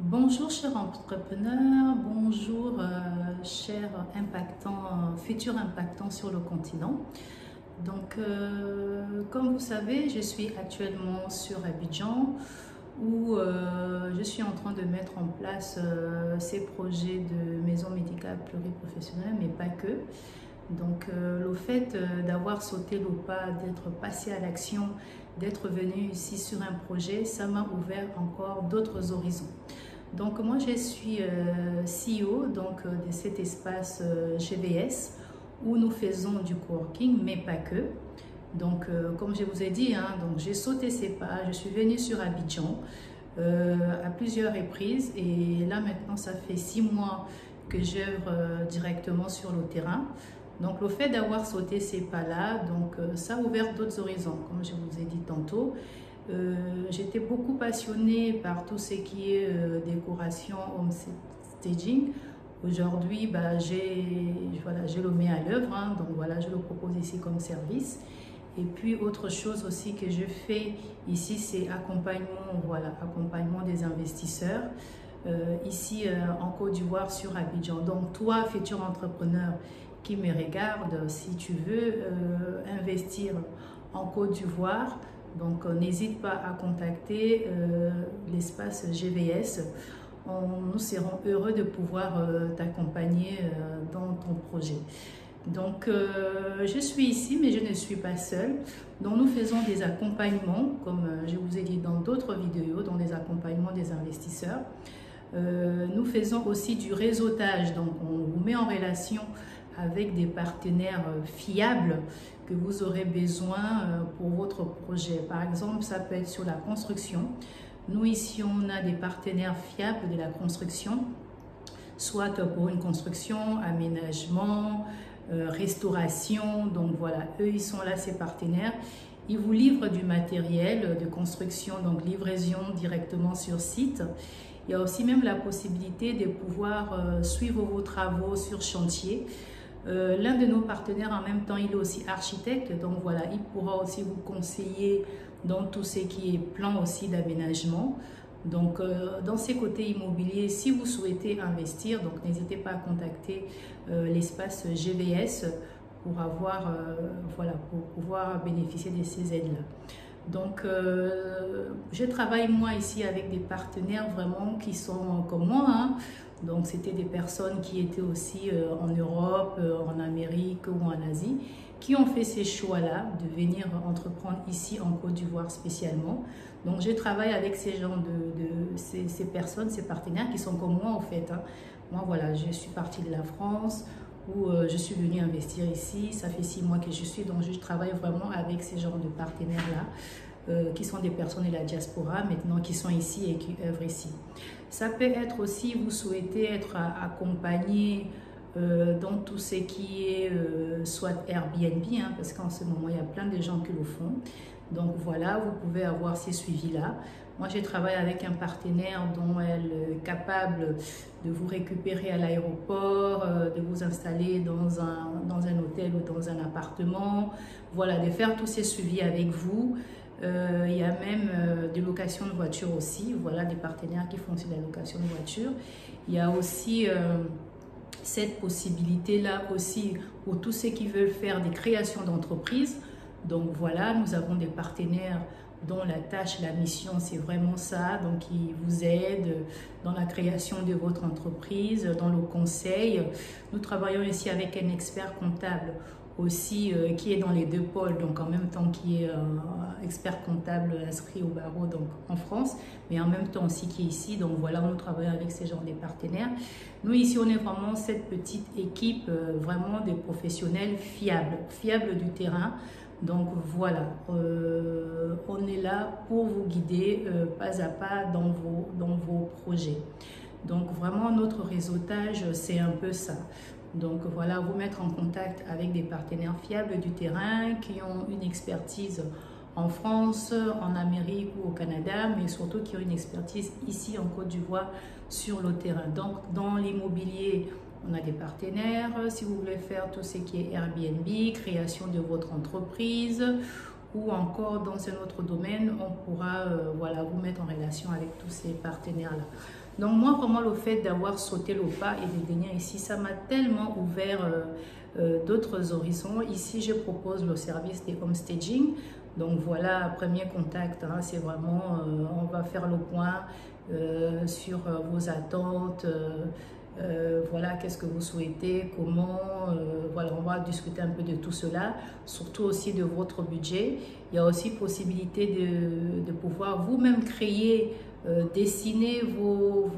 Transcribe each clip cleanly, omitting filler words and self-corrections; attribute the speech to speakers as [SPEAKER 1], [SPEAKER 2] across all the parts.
[SPEAKER 1] Bonjour chers entrepreneurs, bonjour chers futurs impactants sur le continent. Donc comme vous savez, je suis actuellement sur Abidjan où je suis en train de mettre en place ces projets de maison médicale pluriprofessionnelle, mais pas que. Donc le fait d'avoir sauté le pas, d'être passé à l'action, d'être venu ici sur un projet, ça m'a ouvert encore d'autres horizons. Donc moi je suis CEO de cet espace GVS où nous faisons du coworking, mais pas que. Donc comme je vous ai dit, donc j'ai sauté ces pas, je suis venue sur Abidjan à plusieurs reprises et là maintenant ça fait 6 mois que j'œuvre directement sur le terrain. Donc le fait d'avoir sauté ces pas-là, ça a ouvert d'autres horizons, comme je vous ai dit tantôt. J'étais beaucoup passionnée par tout ce qui est décoration, home staging. Aujourd'hui, je le mets à l'œuvre, donc voilà, je le propose ici comme service. Et puis autre chose aussi que je fais ici, c'est accompagnement des investisseurs. Ici en Côte d'Ivoire sur Abidjan. Donc toi, futur entrepreneur qui me regarde, si tu veux investir en Côte d'Ivoire, donc n'hésite pas à contacter l'espace GVS. Nous serons heureux de pouvoir t'accompagner dans ton projet. Donc je suis ici, mais je ne suis pas seule. Donc nous faisons des accompagnements, comme je vous ai dit dans d'autres vidéos, dans des accompagnements des investisseurs. Nous faisons aussi du réseautage, donc on vous met en relation avec des partenaires fiables que vous aurez besoin pour votre projet. Par exemple, ça peut être sur la construction. Nous ici, on a des partenaires fiables de la construction, soit pour une construction, aménagement, restauration. Donc voilà, eux, ils sont là, ces partenaires. Ils vous livrent du matériel de construction, donc livraison directement sur site. Il y a aussi même la possibilité de pouvoir suivre vos travaux sur chantier. L'un de nos partenaires en même temps, il est aussi architecte, donc voilà, il pourra aussi vous conseiller dans tout ce qui est plan aussi d'aménagement. Donc dans ces côtés immobiliers, si vous souhaitez investir, donc n'hésitez pas à contacter l'espace GVS pour pour pouvoir bénéficier de ces aides-là. Donc, je travaille moi ici avec des partenaires vraiment qui sont comme moi. Donc, c'était des personnes qui étaient aussi en Europe, en Amérique ou en Asie, qui ont fait ces choix-là de venir entreprendre ici en Côte d'Ivoire spécialement. Donc, je travaille avec ces gens ces personnes, ces partenaires qui sont comme moi en fait. Moi, voilà, je suis partie de la France où je suis venue investir ici. Ça fait 6 mois que je suis, donc je travaille vraiment avec ces genres de partenaires-là, qui sont des personnes de la diaspora maintenant, qui sont ici et qui œuvrent ici. Ça peut être aussi, vous souhaitez être accompagné dans tout ce qui est soit Airbnb, parce qu'en ce moment, il y a plein de gens qui le font. Donc voilà, vous pouvez avoir ces suivis-là. Moi, je travaille avec un partenaire dont elle est capable de vous récupérer à l'aéroport, de vous installer dans un hôtel ou dans un appartement. Voilà, de faire tous ces suivis avec vous. Il y a même des locations de voitures aussi. Voilà, des partenaires qui font aussi la location de voitures. Il y a aussi cette possibilité-là aussi pour tous ceux qui veulent faire des créations d'entreprises. Donc voilà, nous avons des partenaires dont la tâche, la mission, c'est vraiment ça. Donc, ils vous aident dans la création de votre entreprise, dans le conseil. Nous travaillons ici avec un expert comptable aussi qui est dans les 2 pôles, donc en même temps qui est expert comptable inscrit au barreau donc en France, mais en même temps aussi qui est ici. Donc voilà, nous travaillons avec ces genres de partenaires. Nous ici, on est vraiment cette petite équipe, vraiment des professionnels fiables du terrain. Donc voilà, on est là pour vous guider pas à pas dans vos projets. Donc vraiment, notre réseautage, c'est un peu ça. Donc voilà, vous mettre en contact avec des partenaires fiables du terrain qui ont une expertise en France, en Amérique ou au Canada, mais surtout qui ont une expertise ici en Côte d'Ivoire sur le terrain. Donc dans l'immobilier, on a des partenaires. Si vous voulez faire tout ce qui est Airbnb, création de votre entreprise ou encore dans un autre domaine, on pourra vous mettre en relation avec tous ces partenaires-là. Donc moi, vraiment, le fait d'avoir sauté le pas et de venir ici, ça m'a tellement ouvert d'autres horizons. Ici, je propose le service des homestaging. Donc voilà, premier contact, hein, c'est vraiment, on va faire le point sur vos attentes, voilà, qu'est-ce que vous souhaitez, comment, voilà, on va discuter un peu de tout cela, surtout aussi de votre budget. Il y a aussi possibilité de pouvoir vous-même créer, dessiner vos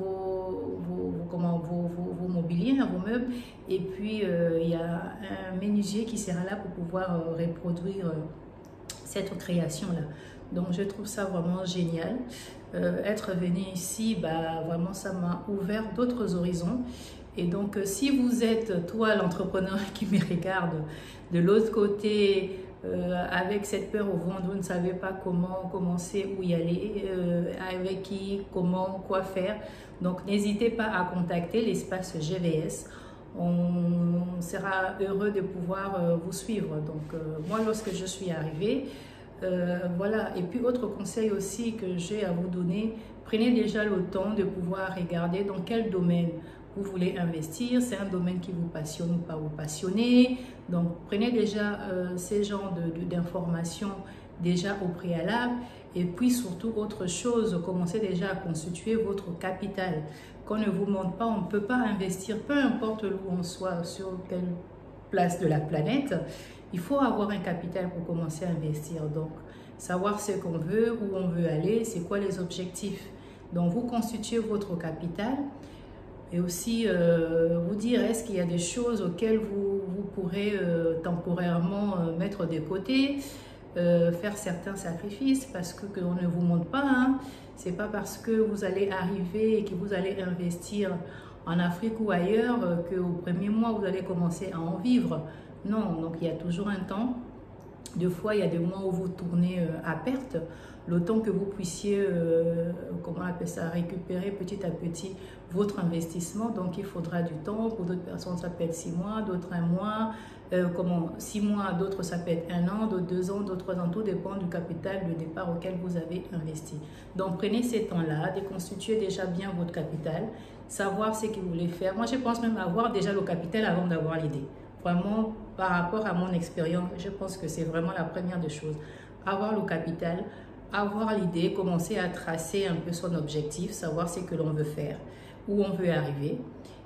[SPEAKER 1] mobiliers, vos meubles, et puis il y a un menuisier qui sera là pour pouvoir reproduire cette création-là. Donc je trouve ça vraiment génial. Être venu ici, bah, vraiment ça m'a ouvert d'autres horizons. Et donc si vous êtes, toi l'entrepreneur qui me regarde, de l'autre côté, avec cette peur au ventre, vous ne savez pas comment commencer, où y aller, avec qui, comment, quoi faire. Donc n'hésitez pas à contacter l'espace GVS. On sera heureux de pouvoir vous suivre. Donc moi, lorsque je suis arrivée, voilà. Et puis autre conseil aussi que j'ai à vous donner, prenez déjà le temps de pouvoir regarder dans quel domaine vous voulez investir. C'est un domaine qui vous passionne ou pas vous passionner. Donc prenez déjà ces genres d'informations déjà au préalable. Et puis surtout autre chose, commencez déjà à constituer votre capital. Qu'on ne vous montre pas, on ne peut pas investir, peu importe où on soit, sur quelle place de la planète. Il faut avoir un capital pour commencer à investir. Donc, savoir ce qu'on veut, où on veut aller, c'est quoi les objectifs. Donc, vous constituez votre capital et aussi vous dire est-ce qu'il y a des choses auxquelles vous pourrez temporairement mettre de côté, faire certains sacrifices parce qu'on ne vous montre pas. Hein. C'est pas parce que vous allez arriver et que vous allez investir en Afrique ou ailleurs qu'au premier mois, vous allez commencer à en vivre. Non, donc il y a toujours un temps. Deux fois, il y a des mois où vous tournez à perte. Le temps que vous puissiez, comment on appelle ça, récupérer petit à petit votre investissement. Donc, il faudra du temps. Pour d'autres personnes, ça peut être 6 mois, d'autres 1 mois. 6 mois, d'autres, ça peut être 1 an, d'autres 2 ans, d'autres 3 ans. Tout dépend du capital de départ auquel vous avez investi. Donc, prenez ces temps-là, déconstituez déjà bien votre capital, savoir ce que vous voulez faire. Moi, je pense même avoir déjà le capital avant d'avoir l'idée. Vraiment, par rapport à mon expérience, je pense que c'est vraiment la première des choses. Avoir le capital, avoir l'idée, commencer à tracer un peu son objectif, savoir ce que l'on veut faire, où on veut arriver.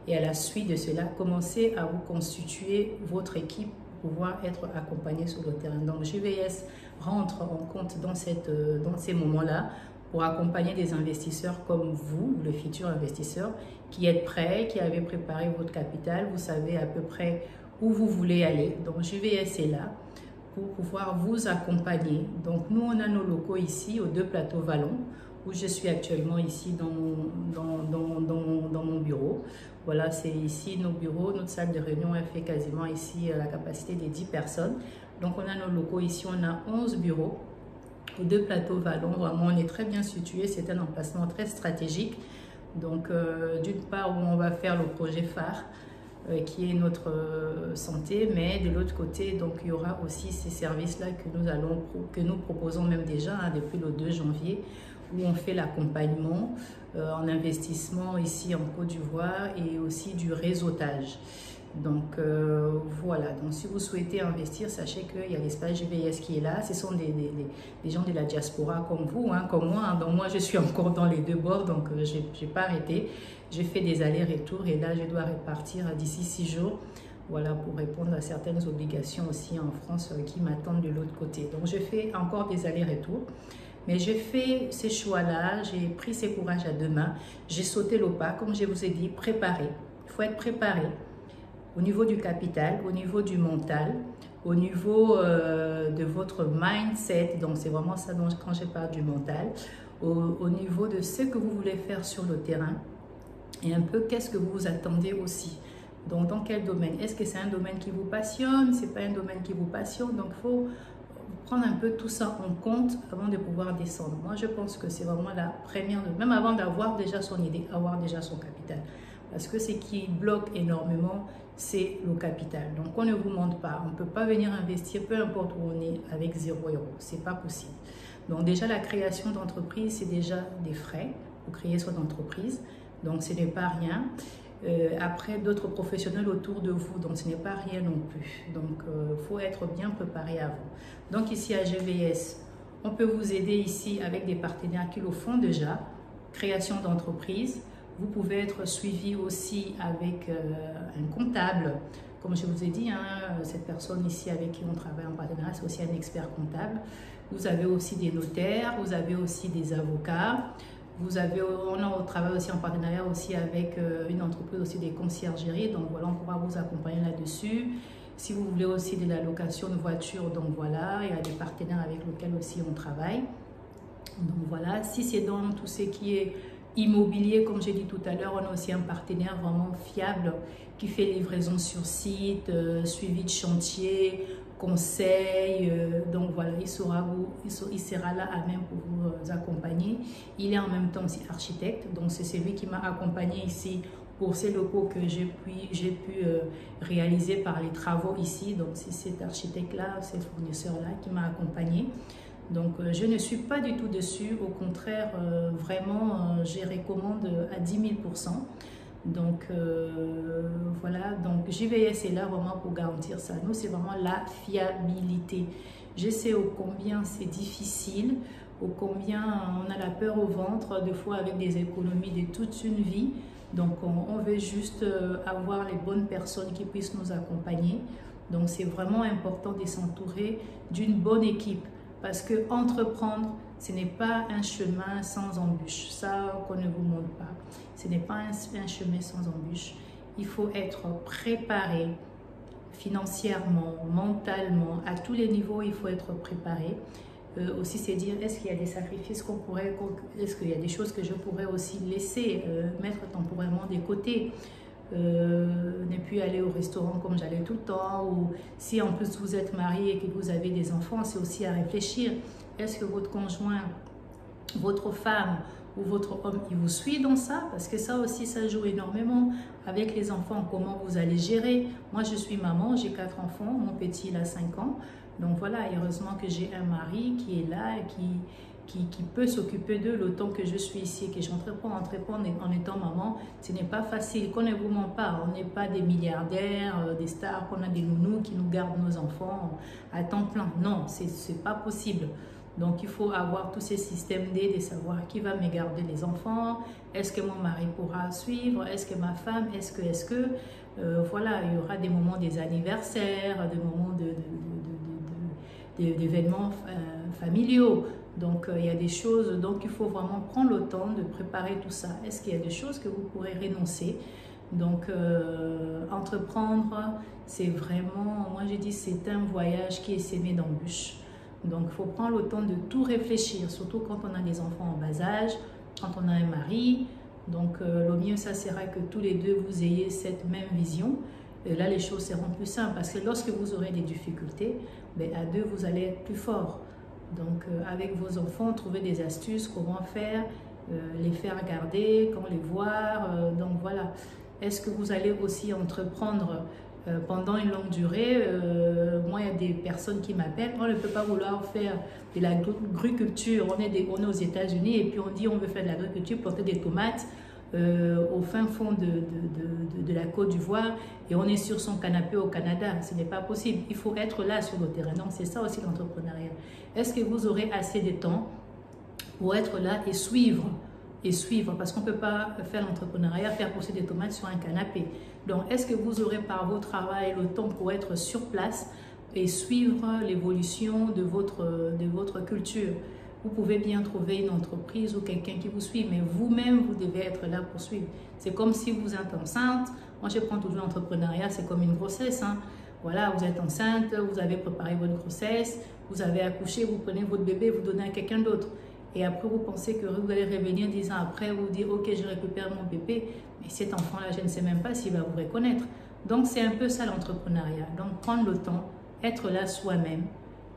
[SPEAKER 1] Et à la suite de cela, commencer à vous constituer votre équipe pour pouvoir être accompagné sur le terrain. Donc, JVS rentre en compte dans ces moments-là pour accompagner des investisseurs comme vous, le futur investisseur, qui êtes prêts, qui avez préparé votre capital, vous savez à peu près où vous voulez aller. Donc, JVS est là pour pouvoir vous accompagner. Donc, nous, on a nos locaux ici, aux 2 plateaux Vallon, où je suis actuellement ici dans mon bureau. Voilà, c'est ici nos bureaux. Notre salle de réunion, elle fait quasiment ici la capacité de 10 personnes. Donc, on a nos locaux ici, on a 11 bureaux aux 2 plateaux Vallon. Vraiment, on est très bien situé. C'est un emplacement très stratégique. Donc, d'une part, où on va faire le projet phare, qui est notre santé, mais de l'autre côté, donc il y aura aussi ces services-là que nous proposons même déjà hein, depuis le 2 janvier, où on fait l'accompagnement en investissement ici en Côte d'Ivoire et aussi du réseautage. Donc voilà, donc si vous souhaitez investir, sachez qu'il y a l'espace GVS qui est là. Ce sont des gens de la diaspora comme vous, hein, comme moi. Hein. Donc moi, je suis encore dans les 2 bords, donc je n'ai pas arrêté. J'ai fait des allers-retours et là, je dois repartir d'ici 6 jours. Voilà, pour répondre à certaines obligations aussi en France qui m'attendent de l'autre côté. Donc, je fais encore des allers-retours. Mais j'ai fait ces choix-là, j'ai pris ces courages à 2 mains. J'ai sauté le pas, comme je vous ai dit, préparé. Il faut être préparé au niveau du capital, au niveau du mental, au niveau de votre mindset. Donc, c'est vraiment ça quand je parle du mental. Au niveau de ce que vous voulez faire sur le terrain. Et un peu, qu'est-ce que vous vous attendez aussi? Donc, dans quel domaine? Est-ce que c'est un domaine qui vous passionne? C'est pas un domaine qui vous passionne? Donc, il faut prendre un peu tout ça en compte avant de pouvoir descendre. Moi, je pense que c'est vraiment la première, même avant d'avoir déjà son idée, avoir déjà son capital. Parce que ce qui bloque énormément, c'est le capital. Donc, on ne vous montre pas. On ne peut pas venir investir, peu importe où on est, avec 0 €. C'est pas possible. Donc, déjà, la création d'entreprise, c'est déjà des frais pour créer son entreprise. Donc ce n'est pas rien. Après, d'autres professionnels autour de vous, donc ce n'est pas rien non plus. Donc il faut être bien préparé avant. Donc ici à GVS, on peut vous aider ici avec des partenaires qui le font déjà, création d'entreprise. Vous pouvez être suivi aussi avec un comptable. Comme je vous ai dit, hein, cette personne ici avec qui on travaille en partenariat, c'est aussi un expert comptable. Vous avez aussi des notaires, vous avez aussi des avocats. On travaille aussi en partenariat aussi avec une entreprise aussi des conciergeries. Donc voilà, on pourra vous accompagner là-dessus. Si vous voulez aussi de la location de voiture, donc voilà, il y a des partenaires avec lesquels aussi on travaille. Donc voilà, si c'est dans tout ce qui est immobilier, comme j'ai dit tout à l'heure, on a aussi un partenaire vraiment fiable qui fait livraison sur site, suivi de chantier, conseil. Donc voilà, il sera là à même pour vous accompagner. Il est en même temps aussi architecte, donc c'est celui qui m'a accompagné ici pour ces locaux que j'ai pu réaliser par les travaux ici. Donc c'est cet architecte-là, ce fournisseur-là qui m'a accompagné. Donc je ne suis pas du tout dessus, au contraire, vraiment, je recommande à 10 000%. Donc voilà, donc JVS est là vraiment pour garantir ça. Nous, c'est vraiment la fiabilité. Je sais ô combien c'est difficile, ô combien on a la peur au ventre, des fois avec des économies de toute une vie. Donc on veut juste avoir les bonnes personnes qui puissent nous accompagner. Donc c'est vraiment important de s'entourer d'une bonne équipe. Parce que entreprendre, ce n'est pas un chemin sans embûches. Ça, qu'on ne vous montre pas. Ce n'est pas un chemin sans embûches. Il faut être préparé financièrement, mentalement, à tous les niveaux, il faut être préparé. Aussi, c'est dire, est-ce qu'il y a des sacrifices est-ce qu'il y a des choses que je pourrais aussi laisser, mettre temporairement de côté. Ne plus aller au restaurant comme j'allais tout le temps, ou si en plus vous êtes marié et que vous avez des enfants, c'est aussi à réfléchir. Est-ce que votre conjoint, votre femme ou votre homme, il vous suit dans ça? Parce que ça aussi, ça joue énormément avec les enfants, comment vous allez gérer. Moi, je suis maman, j'ai 4 enfants, mon petit, il a 5 ans. Donc voilà, heureusement que j'ai un mari qui est là et qui peut s'occuper d'eux le temps que je suis ici, que j'entreprends en étant maman. Ce n'est pas facile, qu'on ne vous ment pas. On n'est pas des milliardaires, des stars, qu'on a des nounous qui nous gardent nos enfants à temps plein. Non, c'est pas possible. Donc il faut avoir tous ces systèmes d'aide et savoir qui va me garder les enfants. Est-ce que mon mari pourra suivre? Est-ce que ma femme? Voilà, il y aura des moments des anniversaires, des moments d'événements familiaux. Donc, il y a des choses, donc il faut vraiment prendre le temps de préparer tout ça. Est-ce qu'il y a des choses que vous pourrez renoncer? Donc, entreprendre, c'est vraiment, moi je dis, c'est un voyage qui est semé d'embûches. Donc, il faut prendre le temps de tout réfléchir, surtout quand on a des enfants en bas âge, quand on a un mari. Donc, le mieux, ça sera que tous les deux, vous ayez cette même vision. Et là, les choses seront plus simples parce que lorsque vous aurez des difficultés, ben, à deux, vous allez être plus fort. Donc, avec vos enfants, trouver des astuces, comment faire, les faire garder, comment les voir. Donc, voilà. Est-ce que vous allez aussi entreprendre pendant une longue durée? Moi, il y a des personnes qui m'appellent. On ne peut pas vouloir faire de l'agriculture. On est aux États-Unis et puis on dit on veut faire de l'agriculture, planter des tomates au fin fond de la Côte d'Ivoire et on est sur son canapé au Canada. Ce n'est pas possible. Il faut être là sur le terrain. Donc, c'est ça aussi l'entrepreneuriat. Est-ce que vous aurez assez de temps pour être là et suivre? Parce qu'on ne peut pas faire l'entrepreneuriat, faire pousser des tomates sur un canapé. Donc, est-ce que vous aurez par vos travail le temps pour être sur place et suivre l'évolution de votre culture? Vous pouvez bien trouver une entreprise ou quelqu'un qui vous suit, mais vous-même, vous devez être là pour suivre. C'est comme si vous êtes enceinte. Moi, je prends toujours l'entrepreneuriat, c'est comme une grossesse. Hein. Voilà, vous êtes enceinte, vous avez préparé votre grossesse, vous avez accouché, vous prenez votre bébé, vous donnez à quelqu'un d'autre. Et après, vous pensez que vous allez revenir 10 ans après, vous dire, ok, je récupère mon bébé, mais cet enfant-là, je ne sais même pas s'il va vous reconnaître. Donc, c'est un peu ça l'entrepreneuriat. Donc, prendre le temps, être là soi-même,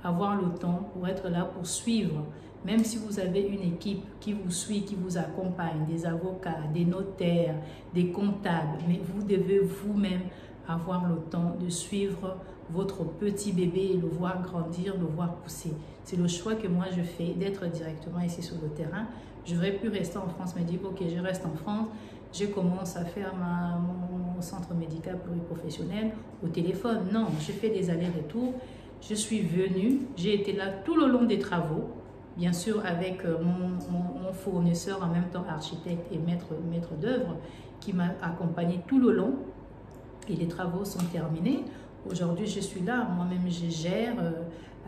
[SPEAKER 1] avoir le temps pour être là pour suivre. Même si vous avez une équipe qui vous suit, qui vous accompagne, des avocats, des notaires, des comptables, mais vous devez vous-même avoir le temps de suivre votre petit bébé et le voir grandir, le voir pousser. C'est le choix que moi je fais d'être directement ici sur le terrain. J'aurais pu rester en France, me dire ok, je reste en France, je commence à faire mon centre médical pluriprofessionnel au téléphone. Non, je fais des allers-retours. Je suis venue, j'ai été là tout le long des travaux, bien sûr avec mon fournisseur, en même temps architecte et maître d'œuvre, qui m'a accompagné tout le long. Et les travaux sont terminés. Aujourd'hui, je suis là, moi-même je gère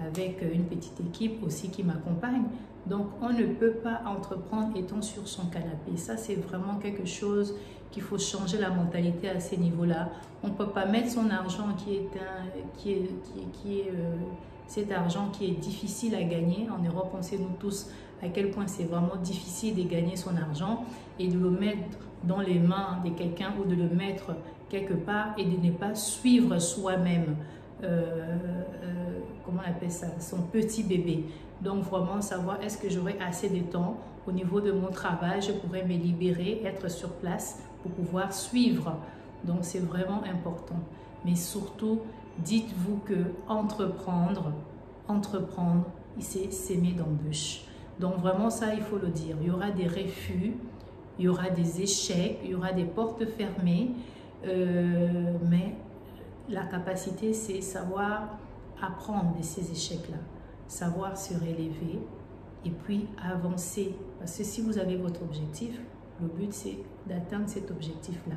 [SPEAKER 1] avec une petite équipe aussi qui m'accompagne. Donc, on ne peut pas entreprendre étant sur son canapé. Ça, c'est vraiment quelque chose qu'il faut changer la mentalité à ces niveaux-là. On ne peut pas mettre son argent cet argent qui est difficile à gagner. En Europe, on sait nous tous à quel point c'est vraiment difficile de gagner son argent et de le mettre dans les mains de quelqu'un ou de le mettre quelque part et de ne pas suivre soi-même, comment on appelle ça, son petit bébé. Donc vraiment savoir est-ce que j'aurai assez de temps au niveau de mon travail, je pourrais me libérer, être sur place pour pouvoir suivre. Donc c'est vraiment important. Mais surtout, dites-vous que entreprendre, c'est s'aimer d'embûches. Donc vraiment ça, il faut le dire. Il y aura des refus, il y aura des échecs, il y aura des portes fermées, mais la capacité, c'est savoir apprendre de ces échecs-là, savoir se relever et puis avancer. Parce que si vous avez votre objectif, le but, c'est d'atteindre cet objectif-là.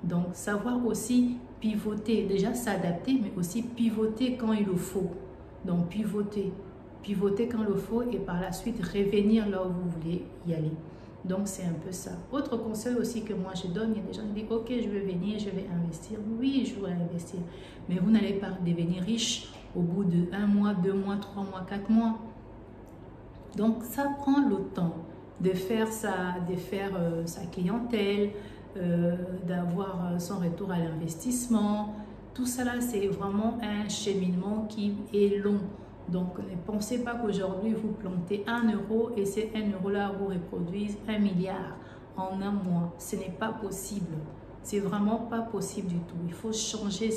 [SPEAKER 1] Donc, savoir aussi pivoter, déjà s'adapter, mais aussi pivoter quand il le faut. Donc, pivoter quand il le faut et par la suite revenir là où vous voulez y aller. Donc, c'est un peu ça. Autre conseil aussi que moi je donne, il y a des gens qui disent « Ok, je vais venir, je vais investir. » Oui, je vais investir. Mais vous n'allez pas devenir riche au bout de 1 mois, 2 mois, 3 mois, 4 mois. Donc, ça prend le temps de faire sa clientèle, d'avoir son retour à l'investissement. Tout ça là, c'est vraiment un cheminement qui est long. Donc, ne pensez pas qu'aujourd'hui, vous plantez 1 euro et ces 1 euro là vous reproduisent 1 milliard en 1 mois. Ce n'est pas possible. C'est vraiment pas possible du tout. Il faut changer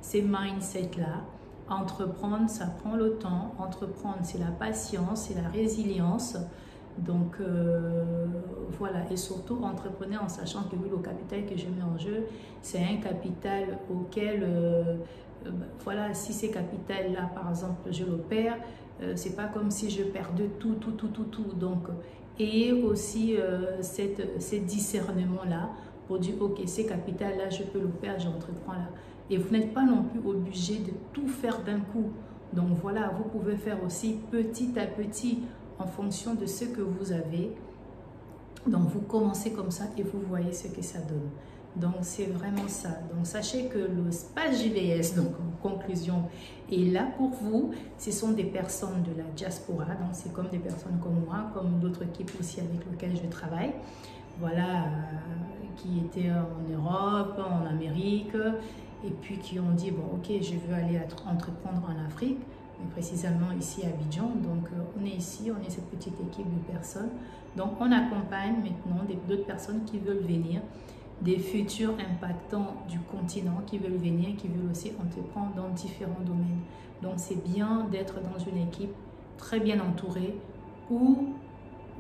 [SPEAKER 1] ces mindsets-là. Entreprendre, ça prend le temps. Entreprendre, c'est la patience, c'est la résilience. Donc, voilà. Et surtout, entreprenez en sachant que oui, le capital que je mets en jeu, c'est un capital auquel... voilà, si ces capitales-là, par exemple, je le perds, c'est pas comme si je perdais tout. Donc, ayez aussi ces discernements-là pour dire, ok, ces capitales-là, je peux le perdre, j'entreprends là. Et vous n'êtes pas non plus obligé de tout faire d'un coup. Donc, voilà, vous pouvez faire aussi petit à petit en fonction de ce que vous avez. Donc, vous commencez comme ça et vous voyez ce que ça donne. Donc, c'est vraiment ça. Donc, sachez que le Space JVS, donc en conclusion, est là pour vous. Ce sont des personnes de la diaspora. Donc, c'est comme des personnes comme moi, comme d'autres équipes aussi avec lesquelles je travaille. Voilà, qui étaient en Europe, en Amérique, et puis qui ont dit, bon, ok, je veux aller entreprendre en Afrique, mais précisément ici à Abidjan. Donc, on est ici, on est cette petite équipe de personnes. Donc, on accompagne maintenant d'autres personnes qui veulent venir, des futurs impactants du continent qui veulent venir, qui veulent aussi entreprendre dans différents domaines. Donc, c'est bien d'être dans une équipe très bien entourée où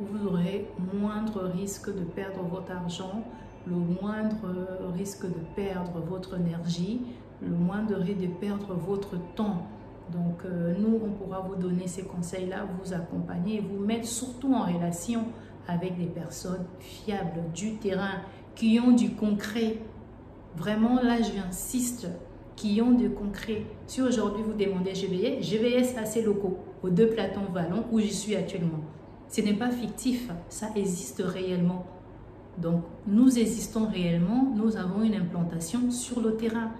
[SPEAKER 1] vous aurez moindre risque de perdre votre argent, le moindre risque de perdre votre énergie, le moindre risque de perdre votre temps. Donc, nous, on pourra vous donner ces conseils-là, vous accompagner et vous mettre surtout en relation avec des personnes fiables, du terrain, qui ont du concret. Vraiment, là, j'insiste, qui ont du concret. Si aujourd'hui, vous demandez GVS assez locaux, aux 2 Platon Vallon, où je suis actuellement. Ce n'est pas fictif, ça existe réellement. Donc, nous existons réellement, nous avons une implantation sur le terrain.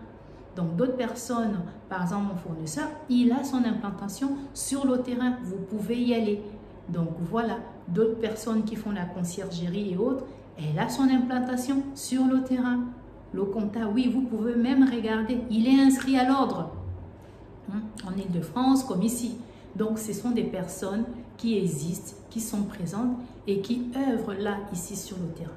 [SPEAKER 1] Donc, d'autres personnes, par exemple, mon fournisseur, il a son implantation sur le terrain. Vous pouvez y aller. Donc, voilà, d'autres personnes qui font la conciergerie et autres, elle a son implantation sur le terrain. Le comptable, oui, vous pouvez même regarder, il est inscrit à l'ordre. En Île-de-France, comme ici. Donc, ce sont des personnes qui existent, qui sont présentes et qui œuvrent là, ici, sur le terrain.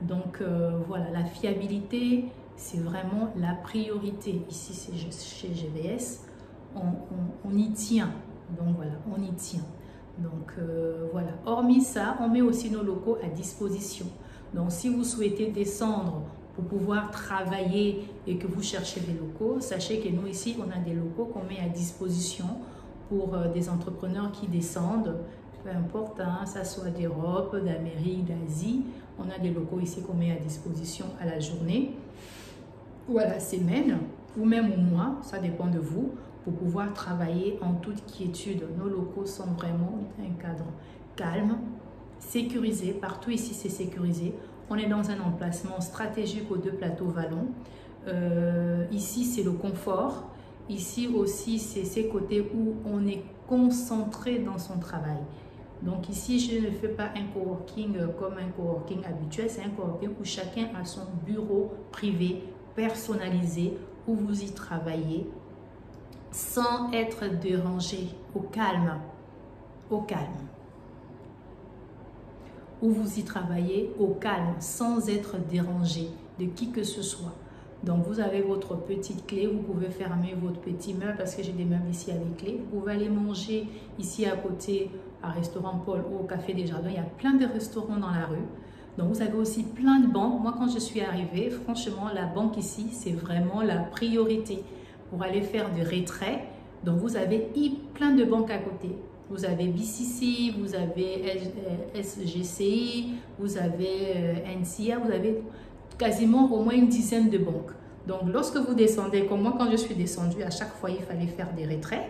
[SPEAKER 1] Donc, voilà, la fiabilité, c'est vraiment la priorité. Ici, c'est chez GVS, on y tient. Donc, voilà, on y tient. Donc, voilà. Hormis ça, on met aussi nos locaux à disposition. Donc, si vous souhaitez descendre pour pouvoir travailler et que vous cherchez des locaux, sachez que nous ici, on a des locaux qu'on met à disposition pour des entrepreneurs qui descendent, peu importe, hein, ça soit d'Europe, d'Amérique, d'Asie. On a des locaux ici qu'on met à disposition à la journée ou à la semaine, ou même au mois, ça dépend de vous, pour pouvoir travailler en toute quiétude. Nos locaux sont vraiment un cadre calme, sécurisé. Partout ici, c'est sécurisé. On est dans un emplacement stratégique aux deux plateaux vallons. Ici, c'est le confort. Ici aussi, c'est ces côtés où on est concentré dans son travail. Donc ici, je ne fais pas un coworking comme un coworking habituel. C'est un coworking où chacun a son bureau privé, personnalisé, où vous y travaillez sans être dérangé, au calme. Au calme. Où vous y travaillez au calme, sans être dérangé de qui que ce soit. Donc, vous avez votre petite clé, vous pouvez fermer votre petit meuble parce que j'ai des meubles ici avec clé. Vous pouvez aller manger ici à côté, à Restaurant Paul ou au Café des Jardins. Il y a plein de restaurants dans la rue. Donc, vous avez aussi plein de banques. Moi, quand je suis arrivée, franchement, la banque ici, c'est vraiment la priorité pour aller faire des retraits. Donc, vous avez plein de banques à côté. Vous avez BCC, vous avez SGCI, vous avez NCA, vous avez quasiment au moins une dizaine de banques. Donc, lorsque vous descendez, comme moi, quand je suis descendue, à chaque fois, il fallait faire des retraits.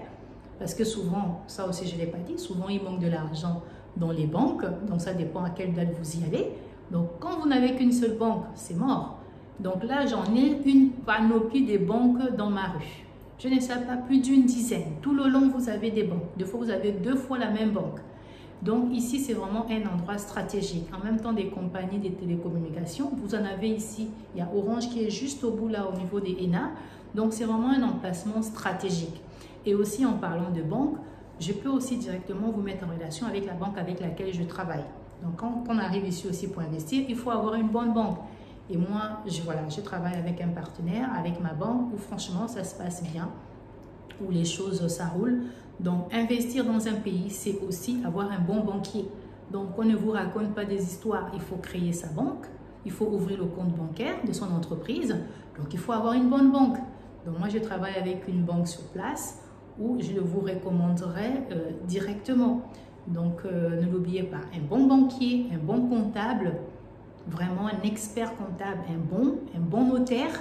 [SPEAKER 1] Parce que souvent, ça aussi, je ne l'ai pas dit, souvent, il manque de l'argent dans les banques. Donc, ça dépend à quelle date vous y allez. Donc, quand vous n'avez qu'une seule banque, c'est mort. Donc là, j'en ai une panoplie de banques dans ma rue. Je ne sais pas, plus d'une dizaine. Tout le long, vous avez des banques. Des fois, vous avez 2 fois la même banque. Donc ici, c'est vraiment un endroit stratégique. En même temps, des compagnies de télécommunications. Vous en avez ici. Il y a Orange qui est juste au bout là, au niveau des ENA. Donc, c'est vraiment un emplacement stratégique. Et aussi, en parlant de banque, je peux aussi directement vous mettre en relation avec la banque avec laquelle je travaille. Donc, quand on arrive ici aussi pour investir, il faut avoir une bonne banque. Et moi, je travaille avec un partenaire, avec ma banque, où franchement, ça se passe bien, où les choses, ça roule. Donc, investir dans un pays, c'est aussi avoir un bon banquier. Donc, on ne vous raconte pas des histoires. Il faut créer sa banque, il faut ouvrir le compte bancaire de son entreprise. Donc, il faut avoir une bonne banque. Donc, moi, je travaille avec une banque sur place où je vous recommanderais directement. Donc, ne l'oubliez pas, un bon banquier, un bon comptable, vraiment un expert comptable, un bon notaire,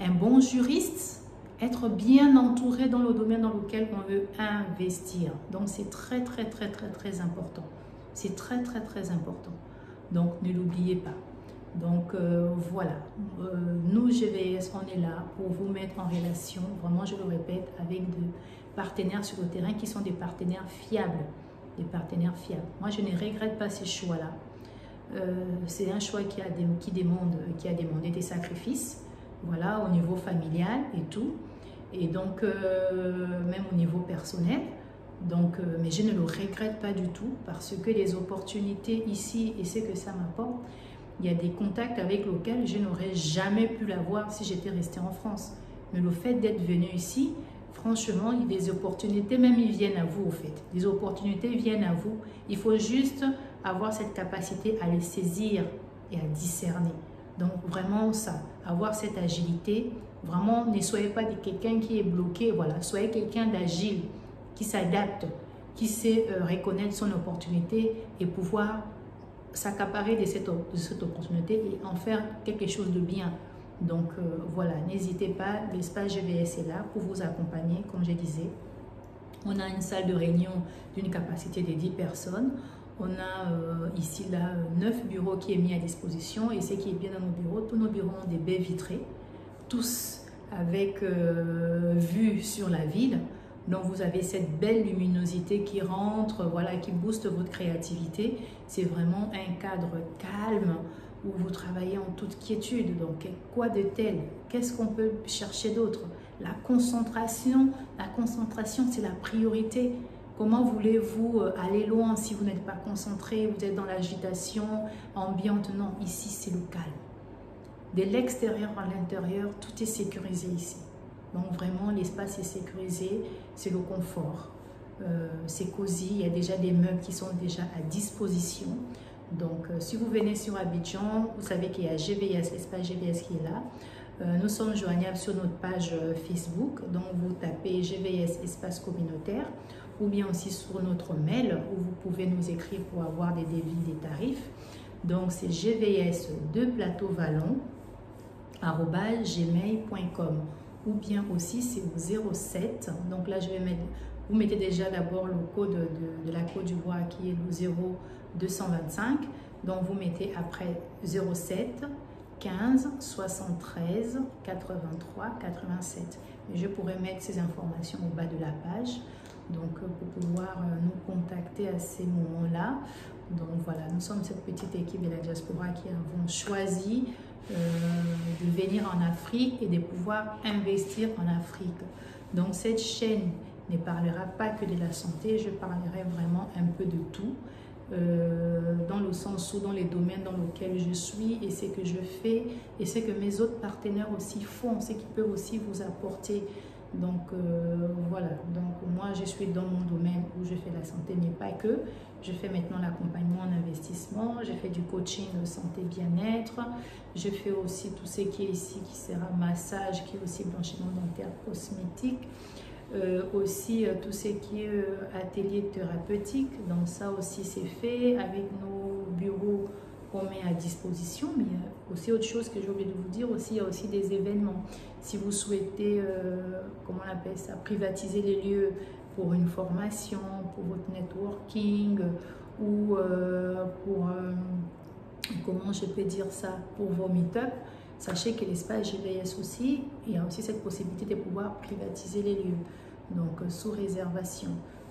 [SPEAKER 1] un bon juriste, être bien entouré dans le domaine dans lequel on veut investir. Donc, c'est très important. C'est très important. Donc, ne l'oubliez pas. Donc, voilà. Nous, GVS, on est là pour vous mettre en relation, vraiment, je le répète, avec des partenaires sur le terrain qui sont des partenaires fiables. Des partenaires fiables. Moi, je ne regrette pas ces choix-là. C'est un choix qui a demandé des sacrifices, voilà, au niveau familial et tout, et donc même au niveau personnel. Donc, mais je ne le regrette pas du tout parce que les opportunités ici et ce que ça m'apporte, il y a des contacts avec lesquels je n'aurais jamais pu l'avoir si j'étais restée en France. Mais le fait d'être venu ici, franchement, les opportunités, même ils viennent à vous au fait. Les opportunités viennent à vous. Il faut juste avoir cette capacité à les saisir et à discerner. Donc vraiment ça, avoir cette agilité. Vraiment, ne soyez pas quelqu'un qui est bloqué. Voilà, soyez quelqu'un d'agile, qui s'adapte, qui sait reconnaître son opportunité et pouvoir s'accaparer de cette opportunité et en faire quelque chose de bien. Donc voilà, n'hésitez pas, l'espace GVS est là pour vous accompagner, comme je disais. On a une salle de réunion d'une capacité de 10 personnes. On a ici là 9 bureaux qui est mis à disposition et ce qui est bien dans nos bureaux, tous nos bureaux ont des baies vitrées, tous avec vue sur la ville. Donc vous avez cette belle luminosité qui rentre, voilà, qui booste votre créativité. C'est vraiment un cadre calme où vous travaillez en toute quiétude. Donc quoi de tel? Qu'est-ce qu'on peut chercher d'autre? La concentration, c'est la priorité. Comment voulez-vous aller loin si vous n'êtes pas concentré, vous êtes dans l'agitation ambiante? Non, ici c'est le calme. De l'extérieur à l'intérieur, tout est sécurisé ici. Donc vraiment, l'espace est sécurisé, c'est le confort. C'est cosy, il y a déjà des meubles qui sont déjà à disposition. Donc, si vous venez sur Abidjan, vous savez qu'il y a GVS, l'espace GVS qui est là. Nous sommes joignables sur notre page Facebook, donc vous tapez GVS espace communautaire, ou bien aussi sur notre mail où vous pouvez nous écrire pour avoir des devis, des tarifs. Donc c'est gvs 2 plateau vallon @gmail.com, ou bien aussi c'est au 07. Donc là je vais mettre, vous mettez déjà d'abord le code de la Côte d'Ivoire qui est le 0225. Donc vous mettez après 07 15 73 83 87. Je pourrais mettre ces informations au bas de la page, donc pour pouvoir nous contacter à ces moments-là. Donc voilà, nous sommes cette petite équipe de la diaspora qui avons choisi de venir en Afrique et de pouvoir investir en Afrique. Donc cette chaîne ne parlera pas que de la santé, je parlerai vraiment un peu de tout. Dans le sens où dans les domaines dans lesquels je suis et ce que je fais et ce que mes autres partenaires aussi font, ce qu'ils peuvent aussi vous apporter. Donc voilà, donc moi je suis dans mon domaine où je fais la santé, mais pas que. Je fais maintenant l'accompagnement en investissement, je fais du coaching de santé bien-être, je fais aussi tout ce qui est ici qui sera massage, qui est aussi blanchiment dentaire, cosmétique. Aussi tout ce qui est atelier thérapeutique, donc ça aussi c'est fait avec nos bureaux qu'on met à disposition. Mais il y a aussi autre chose que j'ai oublié de vous dire aussi, il y a aussi des événements. Si vous souhaitez, comment on appelle ça, privatiser les lieux pour une formation, pour votre networking ou pour, comment je peux dire ça, pour vos meet-up. Sachez que l'espace GVS aussi, il y a aussi cette possibilité de pouvoir privatiser les lieux, donc sous réservation.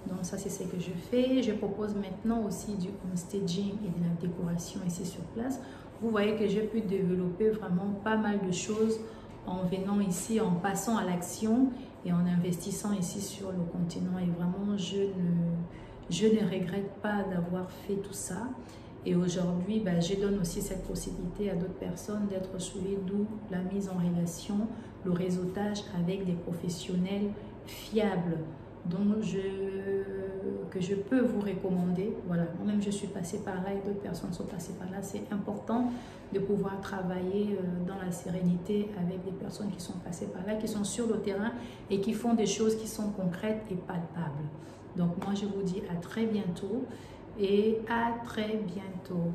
[SPEAKER 1] Donc ça c'est ce que je fais. Je propose maintenant aussi du home staging et de la décoration ici sur place. Vous voyez que j'ai pu développer vraiment pas mal de choses en venant ici, en passant à l'action et en investissant ici sur le continent. Et vraiment je ne regrette pas d'avoir fait tout ça. Et aujourd'hui, je donne aussi cette possibilité à d'autres personnes d'être suivies, d'où la mise en relation, le réseautage avec des professionnels fiables que je peux vous recommander. Voilà, moi-même je suis passée par là et d'autres personnes sont passées par là. C'est important de pouvoir travailler dans la sérénité avec des personnes qui sont passées par là, qui sont sur le terrain et qui font des choses qui sont concrètes et palpables. Donc moi je vous dis à très bientôt. Et à très bientôt.